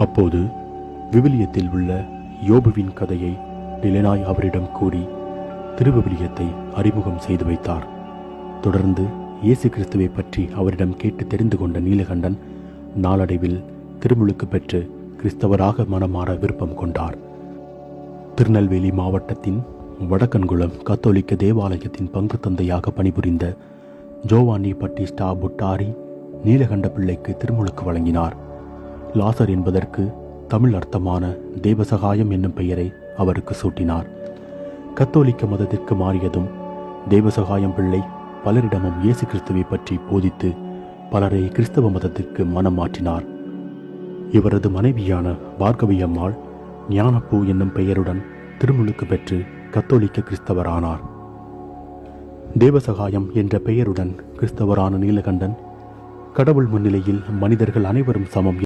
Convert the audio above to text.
அப்போது விவிலியத்தில் உள்ள யோபுவின் கதையை நிலனாய் அவரிடம் கூறி திருவிவிலியத்தை அறிமுகம் செய்து வைத்தார். தொடர்ந்து இயேசு கிறிஸ்துவை பற்றி அவரிடம் கேட்டு தெரிந்து கொண்ட நீலகண்டன் நாளடைவில் திருமுழுக்கு பெற்று கிறிஸ்தவராக மனமாற விருப்பம் கொண்டார். திருநெல்வேலி மாவட்டத்தின் வடக்கன்குளம் கத்தோலிக்க தேவாலயத்தின் பங்கு தந்தையாக பணிபுரிந்த ஜோவானி பட்டிஸ்டா புட்டாரி நீலகண்ட பிள்ளைக்கு திருமுழுக்கு வழங்கினார். லாசர் என்பதற்கு தமிழ் அர்த்தமான தேவசகாயம் என்னும் பெயரை அவருக்கு சூட்டினார். கத்தோலிக்க மதத்திற்கு மாறியதும் தேவசகாயம் பிள்ளை பலரிடமும் இயேசு கிறிஸ்துவை பற்றி போதித்து பலரை கிறிஸ்தவ மதத்திற்கு மனம் மாற்றினார். இவரது மனைவியான பார்கவி அம்மாள் ஞானப்பூ என்னும் பெயருடன் திருமுழுக்கு பெற்று கத்தோலிக்க கிறிஸ்தவரானார். தேவசகாயம் என்ற பெயருடன் கிறிஸ்தவரான நீலகண்டன் கடவுள் முன்னிலையில் மனிதர்கள் அனைவரும் சமம்